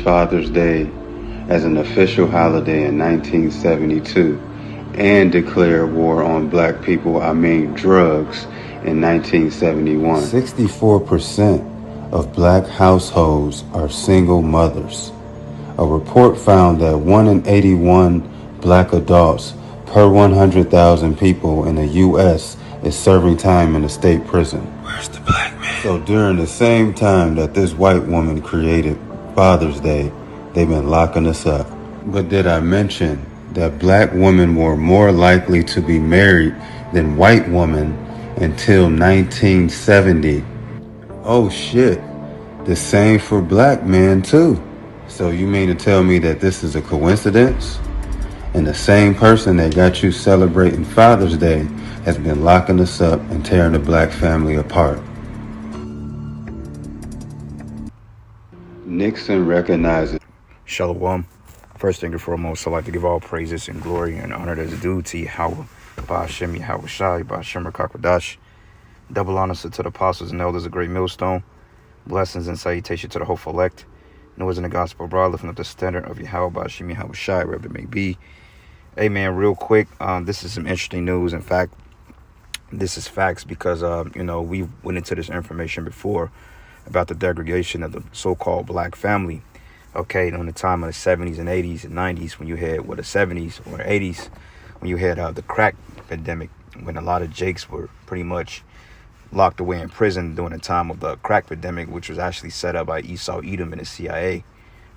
Father's Day as an official holiday in 1972 and declared war on black people, drugs, in 1971. 64% of black households are single mothers. A report found that 1 in 81 black adults per 100,000 people in the U.S. is serving time in a state prison. Where's the black man? So during the same time that this white woman created Father's Day, they've been locking us up. But did I mention that black women were more likely to be married than white women until 1970? Oh shit. The same for black men too. So you mean to tell me that this is a coincidence? And the same person that got you celebrating Father's Day has been locking us up and tearing the black family apart. Nixon recognizes. Shalom. First thing and foremost, I'd like to give all praises and glory and honor that's due to Yahweh, Ba'ashem Yahweh Shai, Ba'ashem Rakakwadash. Double honors to the apostles and elders of Great Millstone. Blessings and salutation to the hopeful elect. Noise in the gospel abroad, lifting up the standard of Yahweh, Ba'ashem Yahweh Shai, wherever it may be. Hey man, real quick, this is some interesting news. In fact, this is facts because, we went into this information before about the degradation of the so-called black family. Okay, during the time of the 70s and 80s and 90s, when you had, the 70s or 80s, when you had the crack pandemic, when a lot of Jakes were pretty much locked away in prison during the time of the crack pandemic, which was actually set up by Esau Edom and the CIA.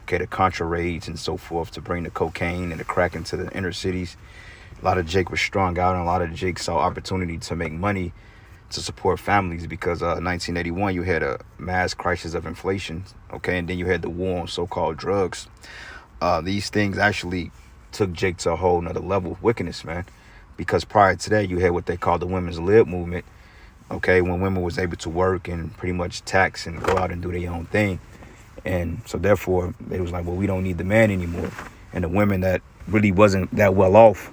Okay, the Contra raids and so forth to bring the cocaine and the crack into the inner cities. A lot of Jake was strung out, and a lot of Jake saw opportunity to make money to support families because 1981 you had a mass crisis of inflation, okay, and then you had the war on so-called drugs. These things actually took Jake to a whole nother level of wickedness, man, because prior to that you had what they called the women's lib movement, okay, when women was able to work and pretty much tax and go out and do their own thing. And so therefore they was like, well, we don't need the man anymore. And the women that really wasn't that well off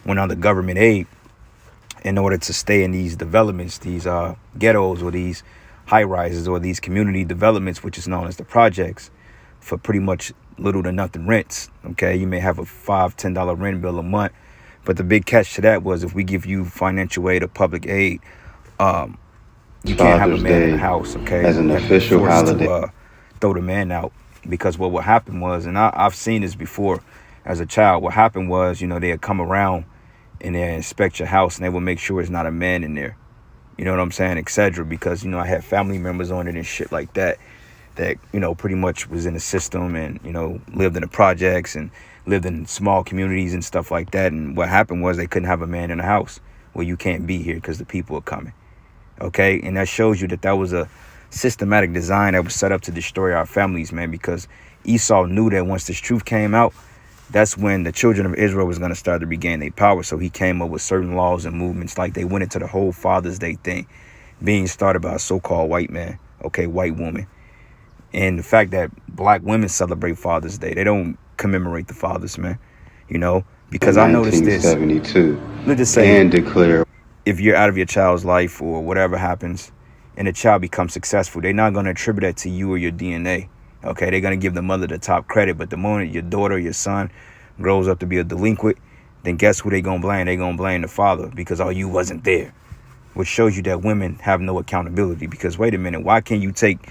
went under government aid in order to stay in these developments, these ghettos or these high rises or these community developments, which is known as the projects, for pretty much little to nothing rents. Okay, you may have a $5-10 rent bill a month, but the big catch to that was if we give you financial aid or public aid, you can't have a man in the house. Okay, as an official holiday. To throw the man out, because what would happen was, and I've seen this before as a child. What happened was, they'd come around and they inspect your house and they will make sure it's not a man in there. You know what I'm saying? Etc. Because, I had family members on it and shit like that, pretty much was in the system and, lived in the projects and lived in small communities and stuff like that. And what happened was they couldn't have a man in the house. Well, you can't be here because the people are coming. Okay. And that shows you that was a systematic design that was set up to destroy our families, man, because Esau knew that once this truth came out, that's when the children of Israel was going to start to regain their power. So he came up with certain laws and movements, like they went into the whole Father's Day thing being started by a so-called white man, okay, white woman. And the fact that black women celebrate Father's Day, they don't commemorate the fathers, man, because I noticed this. 1972. Let's just say, and declare, if you're out of your child's life or whatever happens and the child becomes successful, they're not going to attribute that to you or your DNA. Okay, they're going to give the mother the top credit. But the moment your daughter or your son grows up to be a delinquent, then guess who they're going to blame? They're going to blame the father because, you wasn't there. Which shows you that women have no accountability. Because, wait a minute, why can't you take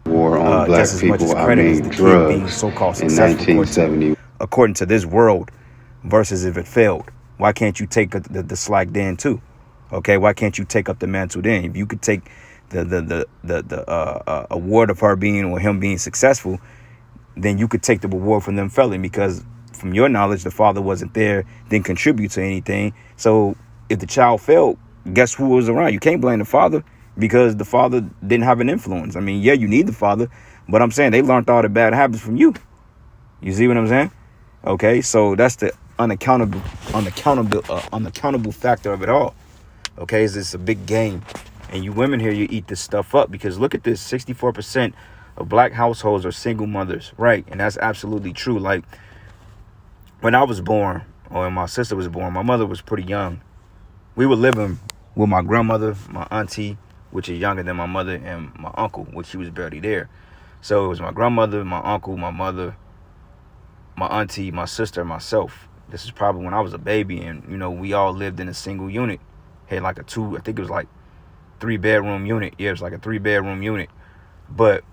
war on black just as people, much as credit as the kid being so-called successful according to this world versus if it failed? Why can't you take the slack then too? Okay, why can't you take up the mantle then? If you could take the award of her being or him being successful, then you could take the reward from them failing, because from your knowledge the father wasn't there, didn't contribute to anything. So if the child failed, guess who was around? You can't blame the father because the father didn't have an influence. I mean, yeah, you need the father, but I'm saying they learned all the bad habits from you. You see what I'm saying? Okay, so that's the unaccountable factor of it all. Okay, it's a big game. And you women here, you eat this stuff up, because look at this, 64% of black households are single mothers, right? And that's absolutely true. Like, when I was born, or when my sister was born, my mother was pretty young. We were living with my grandmother, my auntie, which is younger than my mother, and my uncle, which she was barely there. So it was my grandmother, my uncle, my mother, my auntie, my sister, myself. This is probably when I was a baby, and we all lived in a single unit. Had like I think it was like 3-bedroom unit. Yeah, it was like a 3-bedroom unit. But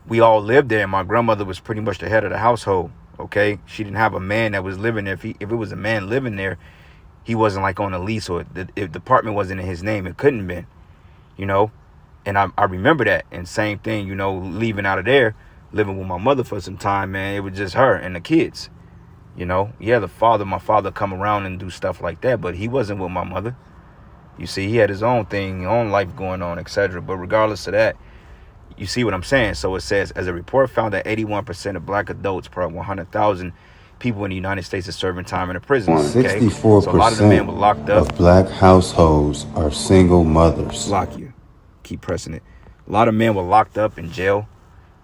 we all lived there, and my grandmother was pretty much the head of the household. Okay, she didn't have a man that was living there. If it was a man living there, he wasn't like on a lease, or if the apartment wasn't in his name, it couldn't have been. And I remember that. And same thing, leaving out of there, living with my mother for some time, man. It was just her and the kids. Yeah, my father come around and do stuff like that, but he wasn't with my mother. You see, he had his own thing, his own life going on, etc. But regardless of that, you see what I'm saying? So it says, as a report found that 81% of black adults per 100,000 people in the United States is serving time in a prison. Okay? 64% So a lot of the men were locked up. of black households are single mothers. Lock you. Keep pressing it. A lot of men were locked up in jail.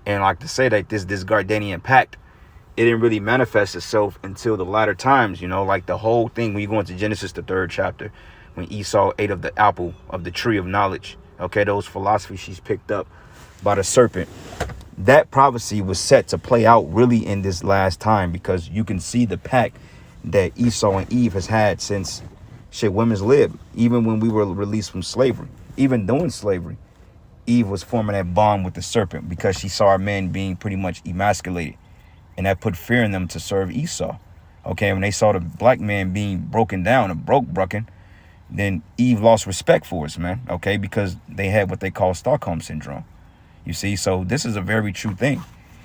And like to say that this Gardanian pact, it didn't really manifest itself until the latter times, like the whole thing when you go into Genesis, the 3rd chapter, when Esau ate of the apple of the tree of knowledge. Okay, those philosophies she's picked up by the serpent. That prophecy was set to play out really in this last time, because you can see the pact that Esau and Eve has had since women's lived. Even when we were released from slavery, even during slavery, Eve was forming that bond with the serpent because she saw men being pretty much emasculated, and that put fear in them to serve Esau. Okay, when they saw the black man being broken down and broken, then Eve lost respect for us, man. Okay, because they had what they call Stockholm syndrome. You see, so this is a very true thing,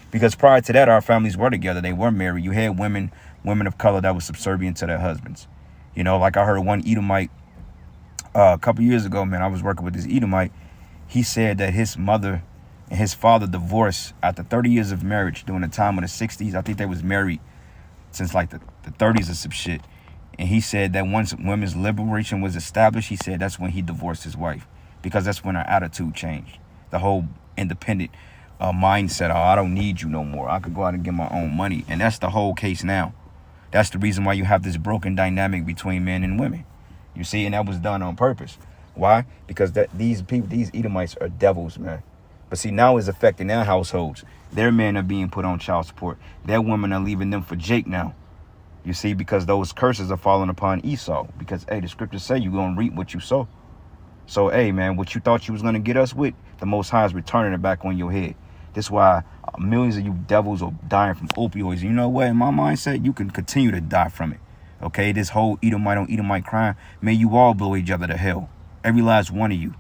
because prior to that, our families were together. They were married. You had women of color that were subservient to their husbands. Like I heard one Edomite a couple years ago, man. I was working with this Edomite. He said that his mother and his father divorced after 30 years of marriage during the time of the 60s. I think they was married since like the 30s or some shit. And he said that once women's liberation was established, he said that's when he divorced his wife, because that's when her attitude changed. The whole independent mindset. Oh, I don't need you no more. I could go out and get my own money. And that's the whole case now. That's the reason why you have this broken dynamic between men and women. You see, and that was done on purpose. Why? Because these Edomites are devils, man. But see, now it's affecting their households. Their men are being put on child support. Their women are leaving them for Jake now. You see, because those curses are falling upon Esau. Because, hey, the scriptures say you're going to reap what you sow. So, hey, man, what you thought you was going to get us with, the Most High is returning it back on your head. That's why millions of you devils are dying from opioids. You know what? In my mindset, you can continue to die from it. Okay, this whole Edomite on Edomite crime, may you all blow each other to hell. Every last one of you.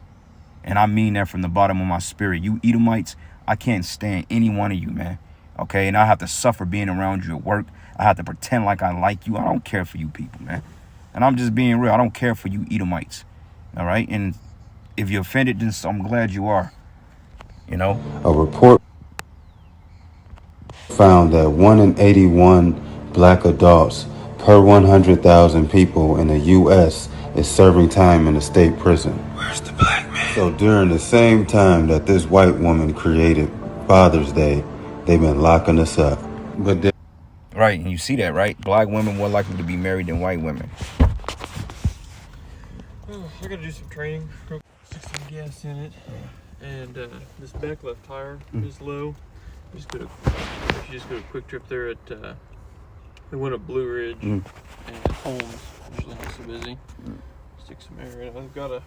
And I mean that from the bottom of my spirit. You Edomites, I can't stand any one of you, man. Okay, and I have to suffer being around you at work. I have to pretend like I like you. I don't care for you people, man. And I'm just being real. I don't care for you Edomites. All right? And if you're offended, then I'm glad you are. A report found that 1 in 81 black adults per 100,000 people in the U.S. is serving time in a state prison. Where's the black man? So during the same time that this white woman created Father's Day, they've been locking us up. But right, and you see that, right? Black women more likely to be married than white women. I gotta do some training. Stick some gas in it, and this back left tire is low. Just go to Quick Trip there at we went up Blue Ridge and Holmes. Usually not so busy. Stick some air in it. I've got a.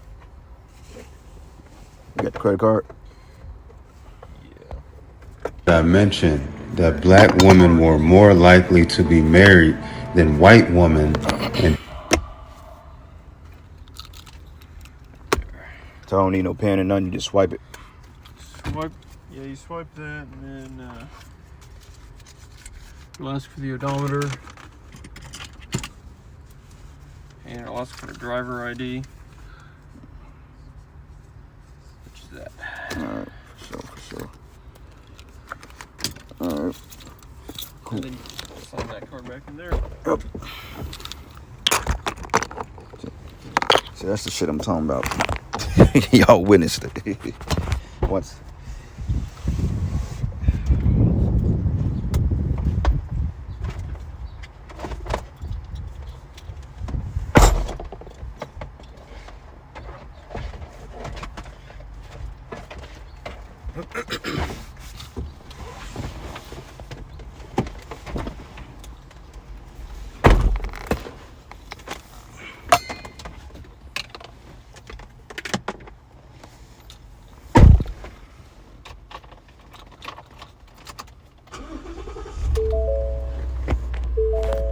You got the credit card? Yeah. I mentioned that black women were more likely to be married than white women, and So I don't need no pen and nothing. You just swipe it. Swipe. Yeah, you swipe that, and then it'll ask for the odometer, and it'll ask for a driver ID, which is that. Alright, for sure. Alright. Cool. And then you slide that card back in there. Yep. See, that's the shit I'm talking about. Y'all witnessed it. Once.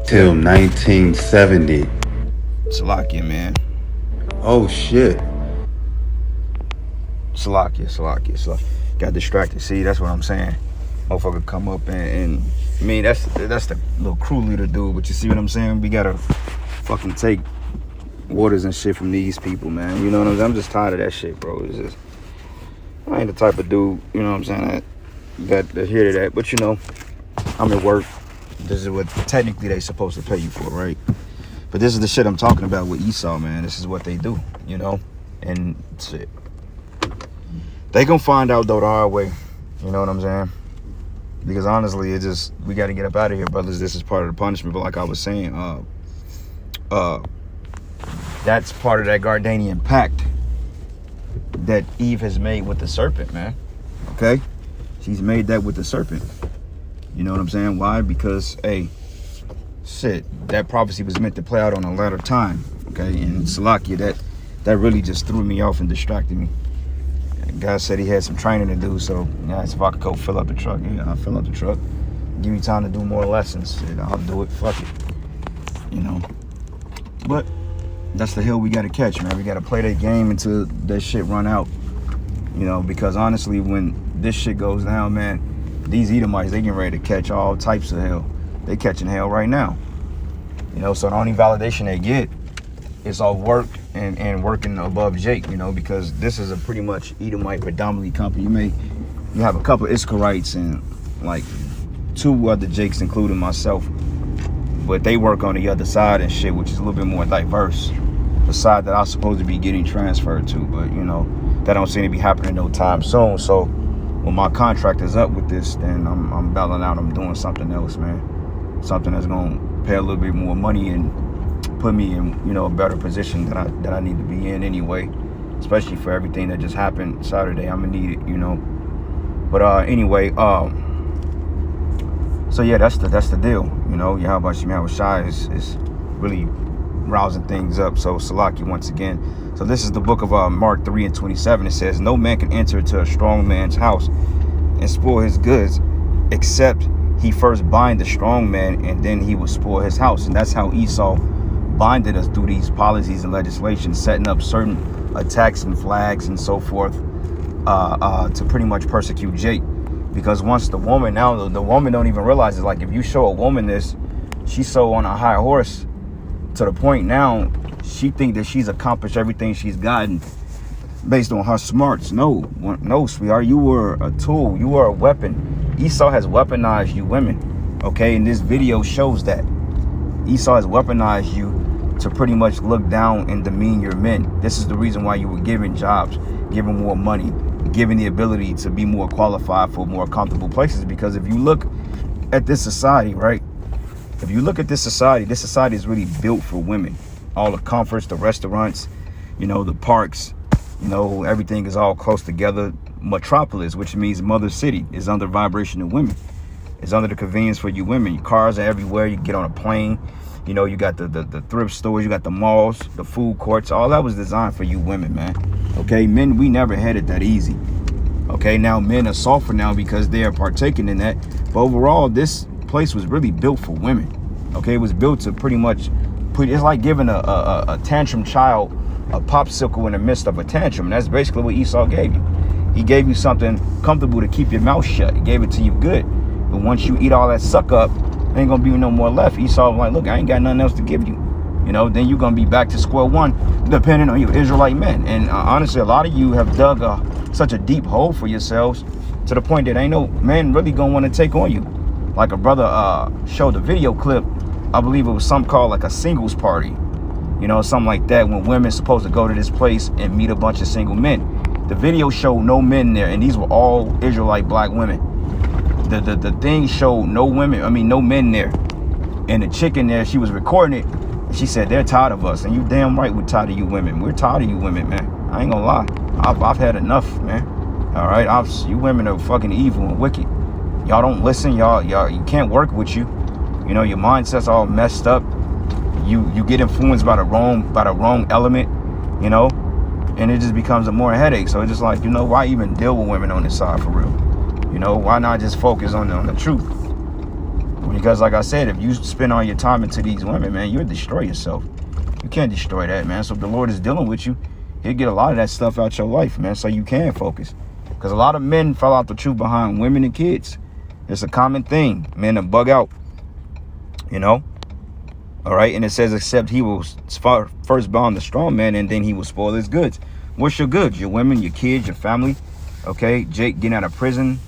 till 1970. Salakia, man. Oh shit. Salakia. Got distracted. See, that's what I'm saying. Motherfucker come up and I mean, that's the little crew leader dude, but you see what I'm saying? We gotta fucking take orders and shit from these people, man. You know what I'm saying? I'm just tired of that shit, bro. It's just, I ain't the type of dude, you know what I'm saying, that hear to that. But you know, I'm at work. This is what technically they supposed to pay you for, right? But this is the shit I'm talking about with Esau, man. This is what they do, you know? And shit. They gonna find out though the hard way. You know what I'm saying? Because honestly, it just, we gotta get up out of here, brothers. This is part of the punishment. But like I was saying, that's part of that Gardanian pact that Eve has made with the serpent, man. Okay? She's made that with the serpent. You know what I'm saying? Why? Because, hey, shit, that prophecy was meant to play out on a later time. Okay? And Salakia, that really just threw me off and distracted me. God said he had some training to do, so yeah, if I could go fill up the truck, yeah, I'll fill up the truck. Give me time to do more lessons, shit, I'll do it, fuck it. You know. But that's the hill we gotta catch, man. We gotta play that game until that shit run out. You know, because honestly, when this shit goes down, man, these Edomites, they getting ready to catch all types of hell. They catching hell right now. You know, so the only validation they get is all work and working above Jake, you know, because this is a pretty much Edomite predominantly company. You have a couple of Iskarites and like 2 other Jakes, including myself, but they work on the other side and shit, which is a little bit more diverse. The side that I'm supposed to be getting transferred to, but you know, that don't seem to be happening no time soon. So when my contract is up with this, then I'm bailing out. I'm doing something else, man. Something that's gonna pay a little bit more money and put me in, you know, a better position that I need to be in anyway, especially for everything that just happened Saturday. I'm gonna need it, you know. But anyway, so yeah, that's the deal, you know. Yahweh Shai is really rousing things up. So Salaki once again. So this is the book of Mark 3:27. It says, "No man can enter into a strong man's house and spoil his goods, except he first bind the strong man, and then he will spoil his house." And that's how Esau binded us through these policies and legislation, setting up certain attacks and flags and so forth to pretty much persecute Jake. Because once the woman, now the woman don't even realize it. Like if you show a woman this, she's so on a high horse to the point now she think that she's accomplished everything she's gotten based on her smarts. No, sweetheart, you were a tool, you were a weapon. Esau has weaponized you women, okay? And this video shows that Esau has weaponized you to pretty much look down and demean your men. This is the reason why you were given jobs, given more money, given the ability to be more qualified for more comfortable places. Because if you look at this society, right? If you look at this society is really built for women. All the comforts, the restaurants, you know, the parks, you know, everything is all close together. Metropolis, which means mother city, is under vibration of women. It's under the convenience for you women. Your cars are everywhere. You get on a plane. You know, you got the thrift stores, you got the malls, the food courts. All that was designed for you women, man. Okay, men, we never had it that easy. Okay, now men are softer now because they are partaking in that. But overall, this place was really built for women. Okay, it was built to pretty much it's like giving a tantrum child a popsicle in the midst of a tantrum. And that's basically what Esau gave you. He gave you something comfortable to keep your mouth shut. He gave it to you good. But once you eat all that suck up, there ain't gonna be no more left. Esau was like, look, I ain't got nothing else to give you. You know, then you're gonna be back to square one, depending on you Israelite men. And honestly, a lot of you have dug such a deep hole for yourselves to the point that ain't no man really gonna want to take on you. Like a brother showed a video clip, I believe it was something called like a singles party, you know, something like that, when women supposed to go to this place and meet a bunch of single men. The video showed no men there, and these were all Israelite black women. The thing showed no men there. And the chick in there, she was recording it, and she said, they're tired of us. And you damn right we're tired of you women. We're tired of you women, man. I ain't gonna lie. I've had enough, man. All right, you women are fucking evil and wicked. Y'all don't listen. Y'all, you can't work with you. You know, your mindset's all messed up. You get influenced by the wrong element, you know, and it just becomes a more headache. So it's just like, you know, why even deal with women on this side for real? You know, why not just focus on the truth? Because like I said, if you spend all your time into these women, man, you'll destroy yourself. You can't destroy that, man. So if the Lord is dealing with you, he'll get a lot of that stuff out your life, man, so you can focus. Because a lot of men fell out the truth behind women and kids. It's a common thing. Men that bug out, you know? All right, and it says, except he will first bound the strong man, and then he will spoil his goods. What's your goods? Your women, your kids, your family. Okay, Jake getting out of prison,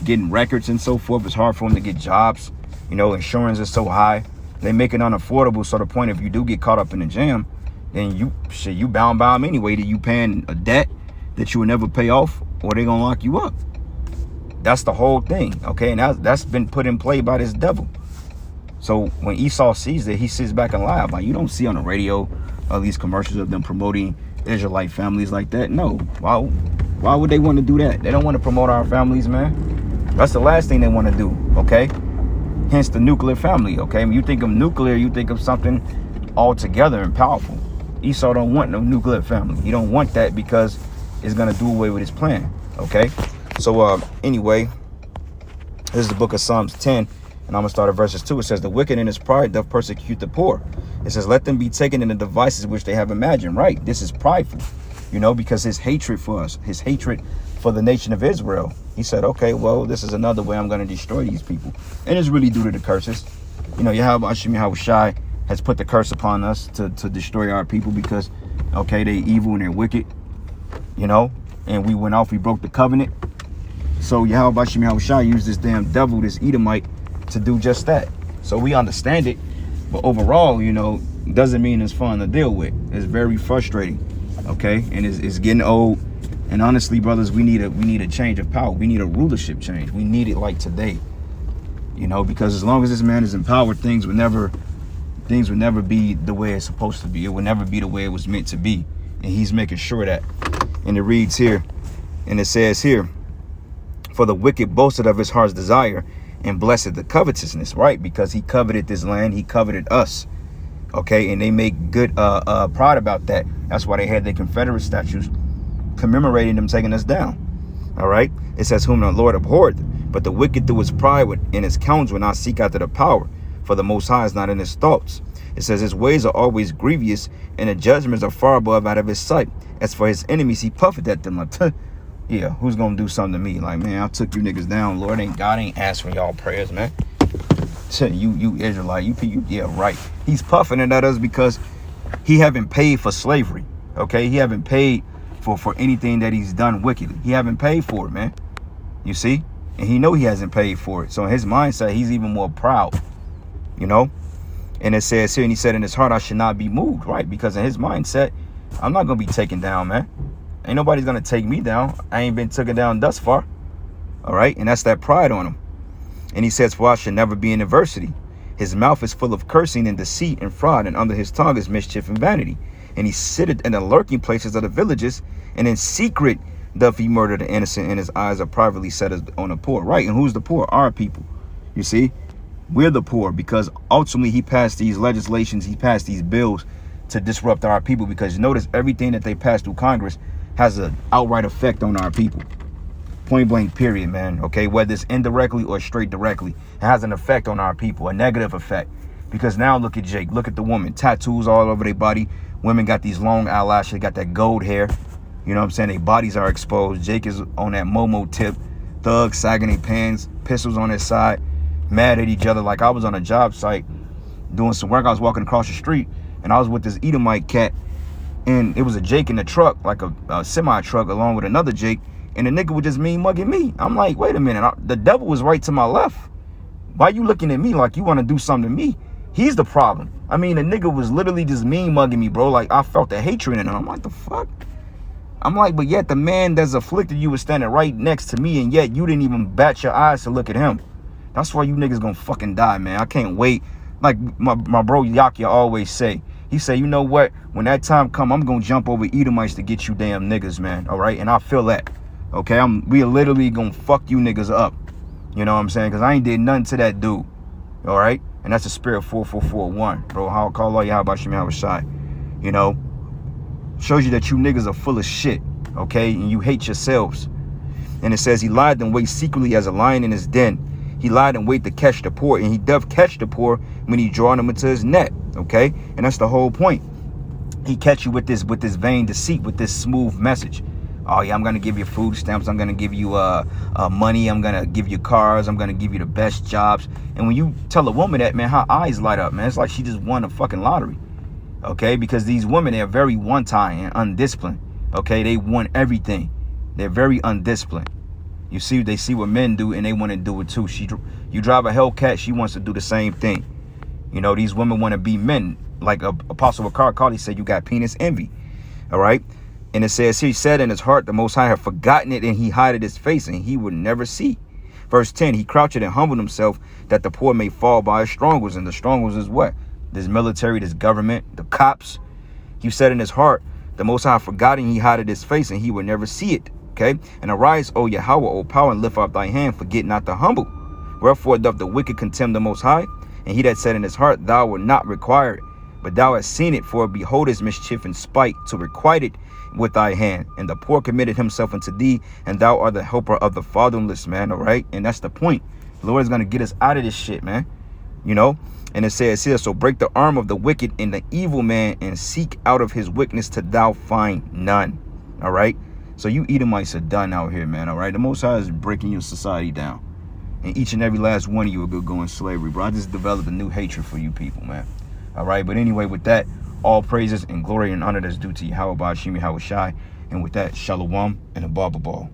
getting records and so forth. It's hard for him to get jobs. You know, insurance is so high. They make it unaffordable. So the point, if you do get caught up in the jam, then you bound by them anyway. That you paying a debt that you will never pay off, or they gonna lock you up. That's the whole thing. Okay, and that's been put in play by this devil. So when Esau sees it, he sits back and laughs. Like, you don't see on the radio all these commercials of them promoting Israelite families like that. No. Why would they want to do that? They don't want to promote our families, man. That's the last thing they want to do, okay? Hence the nuclear family, okay? When you think of nuclear, you think of something altogether and powerful. Esau don't want no nuclear family. He don't want that because it's going to do away with his plan, okay? So anyway, this is the book of Psalms 10. And I'm going to start at verses 2. It says, the wicked in his pride doth persecute the poor. It says, let them be taken in the devices which they have imagined. Right. This is prideful, you know, because his hatred for us, his hatred for the nation of Israel. He said, okay, well, this is another way I'm going to destroy these people. And it's really due to the curses. You know, Yahweh Shai has put the curse upon us to destroy our people because, okay, they evil and they're wicked, you know, and we went off, we broke the covenant. So Yahweh Shai used this damn devil, this Edomite, to do just that. So we understand it, but overall, you know, doesn't mean it's fun to deal with. It's very frustrating, okay? And it's getting old. And honestly, brothers, we need a change of power. We need a rulership change. We need it like today, you know, because as long as this man is in power, things would never be the way it's supposed to be. It would never be the way it was meant to be, and he's making sure that. And it reads here, and it says here, for the wicked boasted of his heart's desire, and blessed the covetousness, right? Because he coveted this land, he coveted us, okay? And they make good pride about that. That's why they had their Confederate statues commemorating them taking us down, all right? It says, whom the Lord abhorred, but the wicked through his pride in his counsel will not seek after the power, for the Most High is not in his thoughts. It says his ways are always grievous, and the judgments are far above out of his sight. As for his enemies, he puffeth at them like, yeah, who's gonna do something to me? Like, man, I took you niggas down. Lord, God ain't answering y'all prayers, man. You Israelite, you yeah, right. He's puffing it at us because he haven't paid for slavery, okay? He haven't paid for anything that he's done wickedly. He haven't paid for it, man. You see? And he know he hasn't paid for it. So in his mindset, he's even more proud, you know? And it says here, and he said in his heart, I should not be moved, right? Because in his mindset, I'm not gonna be taken down, man. Ain't nobody's gonna take me down. I ain't been taken down thus far. All right, and that's that pride on him. And he says, for I should never be in adversity. His mouth is full of cursing and deceit and fraud, and under his tongue is mischief and vanity. And he sitteth in the lurking places of the villages, and in secret doth he murder the innocent, and his eyes are privately set on the poor. Right, and who's the poor? Our people. You see, we're the poor, because ultimately he passed these legislations, he passed these bills to disrupt our people, because notice everything that they passed through Congress has an outright effect on our people. Point blank, period, man. Okay, whether it's indirectly or straight directly, it has an effect on our people, a negative effect. Because now look at Jake, look at the woman, tattoos all over their body. Women got these long eyelashes, they got that gold hair. You know what I'm saying? Their bodies are exposed. Jake is on that Momo tip, thugs sagging their pants, pistols on their side, mad at each other. Like, I was on a job site doing some work. I was walking across the street, and I was with this Edomite cat. And it was a Jake in the truck, like a semi-truck, along with another Jake. And the nigga was just mean mugging me. I'm like, wait a minute. The devil was right to my left. Why you looking at me like you want to do something to me? He's the problem. I mean, the nigga was literally just mean mugging me, bro. Like, I felt the hatred in him. I'm like, the fuck? I'm like, but yet the man that's afflicted you was standing right next to me, and yet you didn't even bat your eyes to look at him. That's why you niggas gonna fucking die, man. I can't wait. Like my bro Yakia always say. He say, you know what? When that time come, I'm gonna jump over Edomites to get you damn niggas, man. All right, and I feel that. Okay, we are literally gonna fuck you niggas up. You know what I'm saying? Because I ain't did nothing to that dude. All right, and that's the spirit 4441, bro. How call all y'all about Shemai Shai. You know, shows you that you niggas are full of shit. Okay, and you hate yourselves. And it says he lied and waits secretly as a lion in his den. He lied in wait to catch the poor, and he doth catch the poor when he drawing them into his net. Okay, and that's the whole point. He catch you with this vain deceit, with this smooth message. Oh yeah, I'm gonna give you food stamps. I'm gonna give you money. I'm gonna give you cars. I'm gonna give you the best jobs. And when you tell a woman that, man, her eyes light up, man. It's like she just won a fucking lottery. Okay, because these women, they're very one-time and undisciplined. Okay, they want everything. They're very undisciplined. You see, they see what men do, and they want to do it too. You drive a Hellcat, she wants to do the same thing. You know, these women want to be men. Like Apostle Ricard Carly said, you got penis envy. All right. And it says, he said in his heart, the Most High have forgotten it, and he hided his face, and he would never see. Verse 10, he crouched and humbled himself, that the poor may fall by his strongholds. And the strongholds is what? This military, this government, the cops. He said in his heart, the Most High forgotten, he hided his face, and he would never see it. Okay. And arise, O Yahweh, O power, and lift up thy hand, forget not the humble. Wherefore doth the wicked contemn the Most High? And he that said in his heart, thou wilt not require it, but thou hast seen it, for behold his mischief and spite, to requite it with thy hand. And the poor committed himself unto thee, and thou art the helper of the fatherless, man. All right. And that's the point. The Lord is going to get us out of this shit, man. You know, and it says here, so break the arm of the wicked and the evil man, and seek out of his wickedness till thou find none. All right. So you Edomites are done out here, man. All right. The Most High is breaking your society down. And each and every last one of you are going to go in slavery, bro. I just developed a new hatred for you people, man. All right. But anyway, with that, all praises and glory and honor that's due to Yahweh Ba'ashim Yahweh Shai. And with that, Shalom and a Baba Ball.